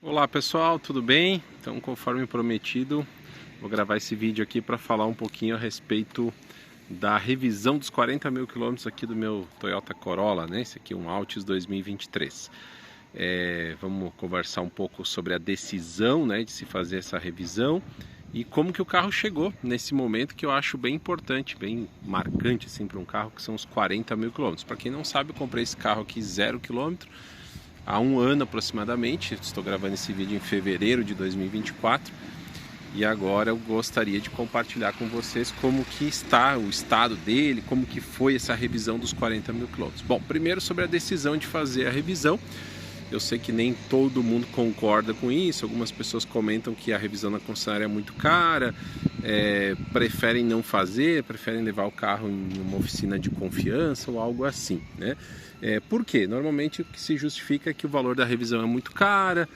Olá pessoal, tudo bem? Então, conforme prometido, vou gravar esse vídeo aqui para falar um pouquinho a respeito da revisão dos 40 mil quilômetros aqui do meu Toyota Corolla, né? Esse aqui é um Altis 2023. Vamos conversar um pouco sobre a decisão, né, de se fazer essa revisão e como que o carro chegou nesse momento que eu acho bem importante, bem marcante assim, para um carro que são os 40 mil quilômetros. Para quem não sabe, eu comprei esse carro aqui 0 quilômetro há um ano aproximadamente. Estou gravando esse vídeo em fevereiro de 2024 e agora eu gostaria de compartilhar com vocês como que está o estado dele, como que foi essa revisão dos 40 mil quilômetros. Bom, primeiro sobre a decisão de fazer a revisão. Eu sei que nem todo mundo concorda com isso, algumas pessoas comentam que a revisão na concessionária é muito cara, preferem não fazer, preferem levar o carro em uma oficina de confiança ou algo assim, né? Por quê? Normalmente o que se justifica é que o valor da revisão é muito cara,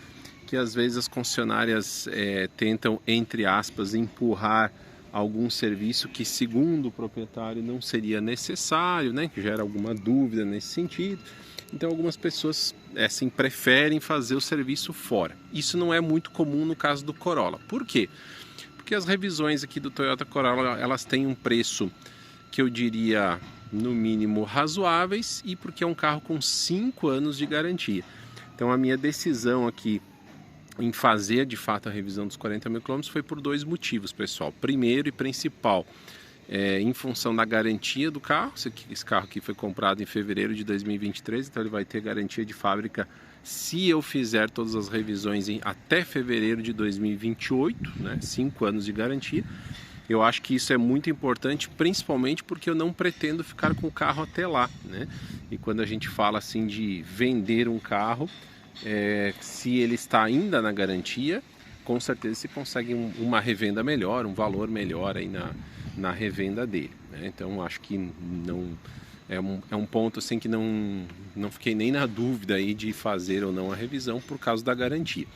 que às vezes as concessionárias tentam, entre aspas, empurrar algum serviço que segundo o proprietário não seria necessário, né? Que gera alguma dúvida nesse sentido. Então algumas pessoas assim, preferem fazer o serviço fora. Isso não é muito comum no caso do Corolla. Por quê? Porque as revisões aqui do Toyota Corolla, elas têm um preço que eu diria no mínimo razoáveis e porque é um carro com 5 anos de garantia. Então a minha decisão aqui em fazer de fato a revisão dos 40 mil quilômetros foi por dois motivos, pessoal. Primeiro e principal, em função da garantia do carro. Esse carro aqui foi comprado em fevereiro de 2023, então ele vai ter garantia de fábrica se eu fizer todas as revisões até fevereiro de 2028, né? 5 anos de garantia. Eu acho que isso é muito importante, principalmente porque eu não pretendo ficar com o carro até lá, né? E quando a gente fala assim de vender um carro, se ele está ainda na garantia, com certeza se consegue uma revenda melhor, um valor melhor aí na revenda dele, né? Então acho que não é um ponto assim que não fiquei nem na dúvida aí de fazer ou não a revisão por causa da garantia.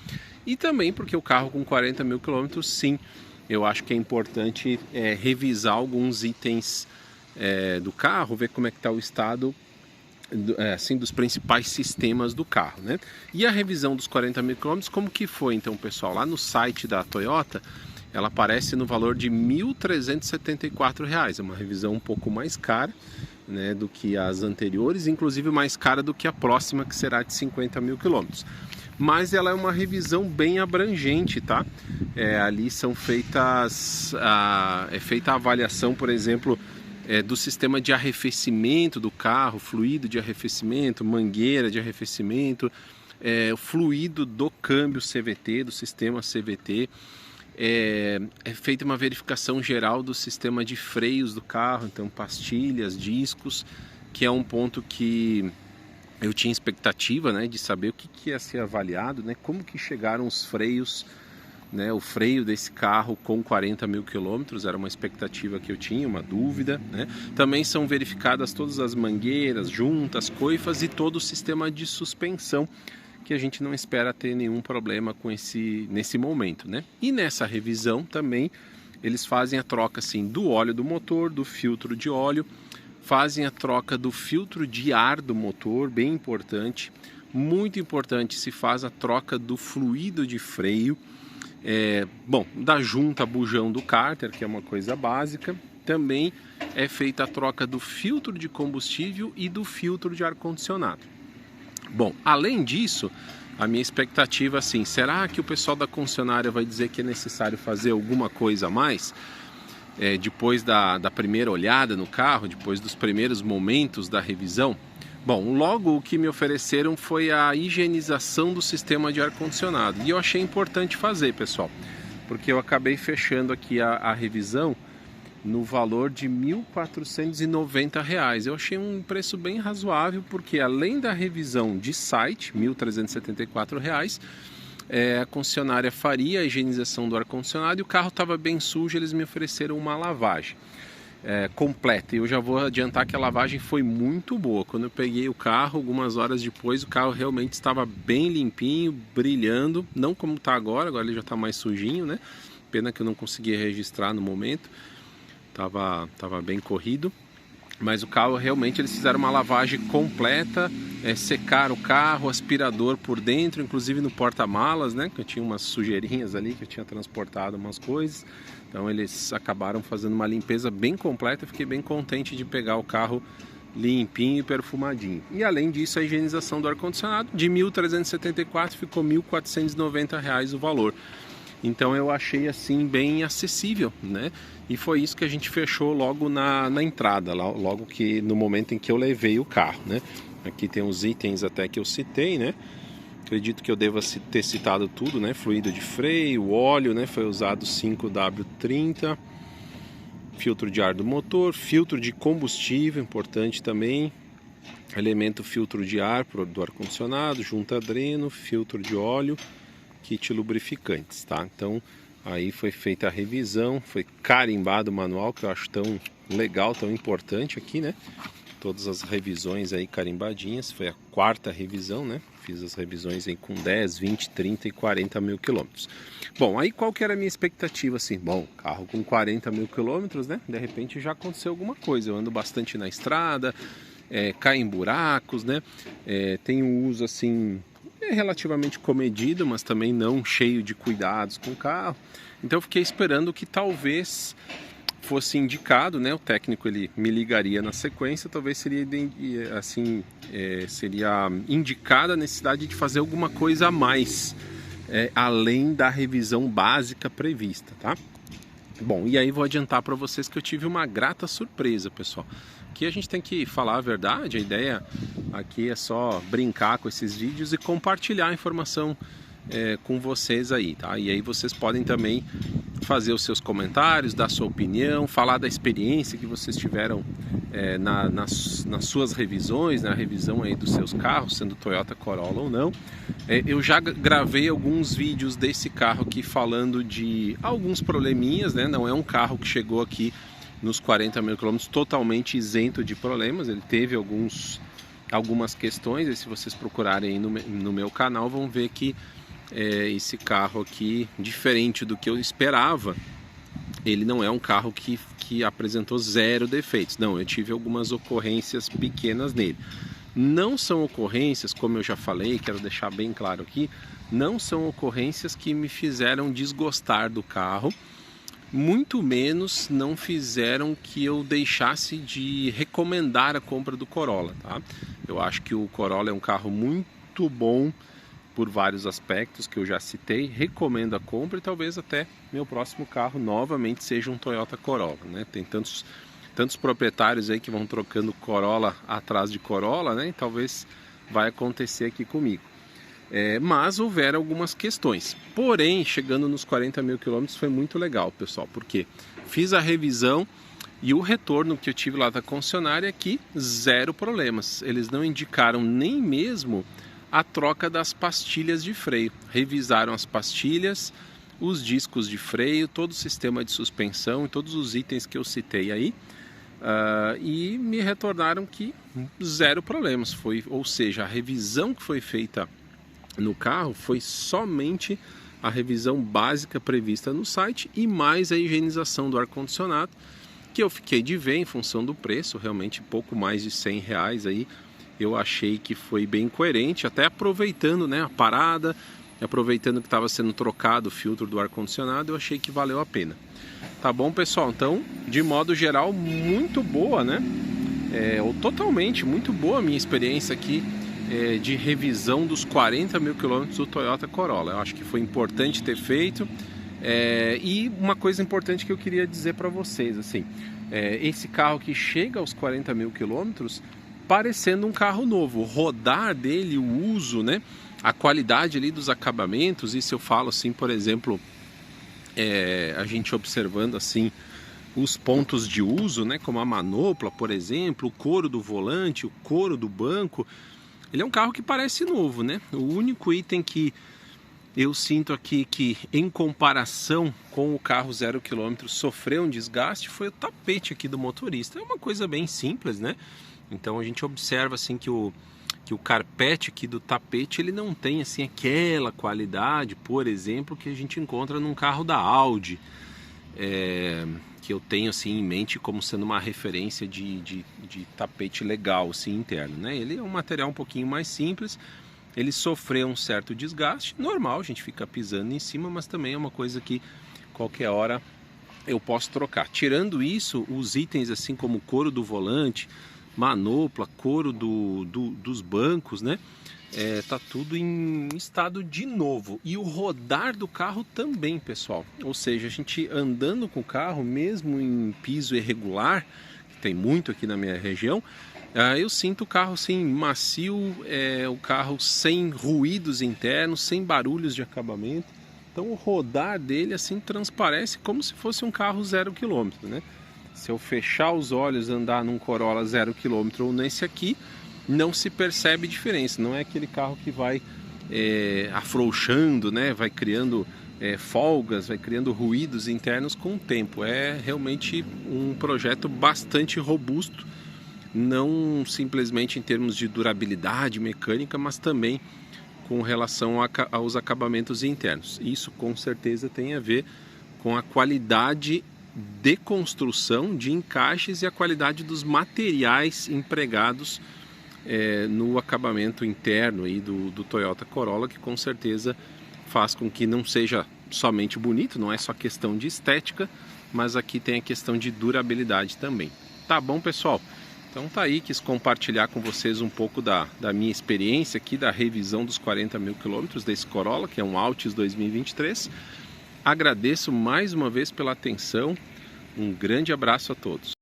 E também porque o carro com 40 mil quilômetros, sim, eu acho que é importante revisar alguns itens do carro, ver como é que está o estado assim, dos principais sistemas do carro, né? E a revisão dos 40 mil quilômetros, como que foi então, pessoal? Lá no site da Toyota, ela aparece no valor de R$ 1.374. É uma revisão um pouco mais cara, né, do que as anteriores, inclusive mais cara do que a próxima, que será de 50 mil quilômetros. Mas ela é uma revisão bem abrangente, tá? Ali são feitas é feita a avaliação, por exemplo, do sistema de arrefecimento do carro, fluido de arrefecimento, mangueira de arrefecimento, o fluido do câmbio CVT, do sistema CVT. É feita uma verificação geral do sistema de freios do carro, então pastilhas, discos, que é um ponto que eu tinha expectativa, né, de saber o que ia ser avaliado, né, como que chegaram os freios, né, o freio desse carro com 40 mil quilômetros, era uma expectativa que eu tinha, uma dúvida, né. Também são verificadas todas as mangueiras, juntas, coifas e todo o sistema de suspensão, que a gente não espera ter nenhum problema com nesse momento, né? E nessa revisão também eles fazem a troca assim, do óleo do motor, do filtro de óleo, fazem a troca do filtro de ar do motor, bem importante. Muito importante, se faz a troca do fluido de freio, da junta bujão do cárter, que é uma coisa básica. Também é feita a troca do filtro de combustível e do filtro de ar-condicionado. Bom, além disso, a minha expectativa assim, será que o pessoal da concessionária vai dizer que é necessário fazer alguma coisa a mais? Depois da primeira olhada no carro, depois dos primeiros momentos da revisão? Bom, logo o que me ofereceram foi a higienização do sistema de ar-condicionado. E eu achei importante fazer, pessoal, porque eu acabei fechando aqui a revisão no valor de R$ 1.490. Eu achei um preço bem razoável, porque além da revisão de site, R$ 1.374, a concessionária faria a higienização do ar-condicionado e o carro estava bem sujo, eles me ofereceram uma lavagem completa. E eu já vou adiantar que a lavagem foi muito boa. Quando eu peguei o carro, algumas horas depois, o carro realmente estava bem limpinho, brilhando, não como está agora ele já está mais sujinho, né? Pena que eu não consegui registrar no momento. Tava bem corrido, Mas o carro realmente eles fizeram uma lavagem completa, secaram o carro, aspirador por dentro, inclusive no porta-malas, né? Que eu tinha umas sujeirinhas ali, que eu tinha transportado umas coisas. Então eles acabaram fazendo uma limpeza bem completa. Eu fiquei bem contente de pegar o carro limpinho e perfumadinho. E além disso, a higienização do ar-condicionado de R$ 1.374 ficou R$ 1.490 o valor. Então eu achei assim bem acessível, né? E foi isso que a gente fechou logo na entrada, logo que no momento em que eu levei o carro, né? Aqui tem os itens até que eu citei, né? Acredito que eu deva ter citado tudo, né? Fluido de freio, óleo, né? Foi usado 5W30, filtro de ar do motor, filtro de combustível, importante também, elemento filtro de ar do ar-condicionado, junta dreno, filtro de óleo, kit lubrificantes, tá? Então aí foi feita a revisão, foi carimbado o manual, que eu acho tão legal, tão importante aqui, né? Todas as revisões aí carimbadinhas, foi a 4ª revisão, né? Fiz as revisões aí com 10, 20, 30 e 40 mil quilômetros. Bom, aí qual que era a minha expectativa assim? Bom, carro com 40 mil quilômetros, né? De repente já aconteceu alguma coisa, eu ando bastante na estrada, cai em buracos, né? Tenho um uso assim relativamente comedido, mas também não cheio de cuidados com o carro. Então eu fiquei esperando que talvez fosse indicado, né? O técnico ele me ligaria na sequência, talvez seria assim, seria indicada a necessidade de fazer alguma coisa a mais, além da revisão básica prevista, tá? Bom, e aí vou adiantar para vocês que eu tive uma grata surpresa, pessoal. Aqui a gente tem que falar a verdade, a ideia aqui é só brincar com esses vídeos e compartilhar a informação com vocês aí, tá? E aí vocês podem também fazer os seus comentários, dar sua opinião, falar da experiência que vocês tiveram nas suas revisões, na revisão aí dos seus carros, sendo Toyota Corolla ou não. Eu já gravei alguns vídeos desse carro aqui falando de alguns probleminhas, né? Não é um carro que chegou aqui nos 40 mil quilômetros totalmente isento de problemas, ele teve algumas questões, e se vocês procurarem aí no meu canal vão ver que esse carro aqui, diferente do que eu esperava, ele não é um carro que apresentou 0 defeitos. Não, eu tive algumas ocorrências pequenas nele. Não são ocorrências, como eu já falei, quero deixar bem claro aqui, não são ocorrências que me fizeram desgostar do carro, muito menos não fizeram que eu deixasse de recomendar a compra do Corolla, tá? Eu acho que o Corolla é um carro muito bom por vários aspectos que eu já citei, recomendo a compra e talvez até meu próximo carro novamente seja um Toyota Corolla, né? Tem tantos proprietários aí que vão trocando Corolla atrás de Corolla, né? E talvez vai acontecer aqui comigo. Mas houveram algumas questões. Porém, chegando nos 40 mil quilômetros foi muito legal, pessoal, porque fiz a revisão e o retorno que eu tive lá da concessionária é que 0 problemas. Eles não indicaram nem mesmo a troca das pastilhas de freio. Revisaram as pastilhas, os discos de freio, todo o sistema de suspensão e todos os itens que eu citei aí, e me retornaram que 0 problemas. Ou seja, a revisão que foi feita no carro foi somente a revisão básica prevista no site e mais a higienização do ar-condicionado, que eu fiquei de ver em função do preço, realmente pouco mais de R$100 aí. Eu achei que foi bem coerente, até aproveitando, né, a parada, aproveitando que estava sendo trocado o filtro do ar-condicionado, eu achei que valeu a pena. Tá bom, pessoal? Então, de modo geral, muito boa, né? Ou totalmente, muito boa a minha experiência aqui de revisão dos 40 mil quilômetros do Toyota Corolla. Eu acho que foi importante ter feito. E uma coisa importante que eu queria dizer para vocês, assim, esse carro que chega aos 40 mil quilômetros parecendo um carro novo, o rodar dele, o uso, né, a qualidade ali dos acabamentos, isso eu falo assim, por exemplo, a gente observando assim os pontos de uso, né, como a manopla, por exemplo, o couro do volante, o couro do banco, ele é um carro que parece novo, né? O único item que eu sinto aqui que, em comparação com o carro 0 km, sofreu um desgaste foi o tapete aqui do motorista. É uma coisa bem simples, né? Então a gente observa assim que o carpete aqui do tapete ele não tem assim aquela qualidade, por exemplo, que a gente encontra num carro da Audi. que eu tenho assim em mente como sendo uma referência de tapete legal assim, interno, né? Ele é um material um pouquinho mais simples, ele sofreu um certo desgaste, normal, a gente fica pisando em cima, mas também é uma coisa que qualquer hora eu posso trocar. Tirando isso, os itens assim como couro do volante, manopla, couro dos bancos, né? Tá tudo em estado de novo. E o rodar do carro também, pessoal. Ou seja, a gente andando com o carro, mesmo em piso irregular, que tem muito aqui na minha região, eu sinto o carro assim, macio, o carro sem ruídos internos, sem barulhos de acabamento. Então o rodar dele assim transparece como se fosse um carro 0 km, né? Se eu fechar os olhos, andar num Corolla 0 km ou nesse aqui, não se percebe diferença. Não é aquele carro que vai afrouxando, né? Vai criando folgas, vai criando ruídos internos com o tempo. É realmente um projeto bastante robusto, não simplesmente em termos de durabilidade mecânica, mas também com relação aos acabamentos internos. Isso com certeza tem a ver com a qualidade de construção, de encaixes e a qualidade dos materiais empregados no acabamento interno aí do Toyota Corolla, que com certeza faz com que não seja somente bonito, não é só questão de estética, mas aqui tem a questão de durabilidade também. Tá bom, pessoal? Então tá aí, quis compartilhar com vocês um pouco da minha experiência aqui, da revisão dos 40 mil quilômetros desse Corolla, que é um Altis 2023. Agradeço mais uma vez pela atenção, um grande abraço a todos.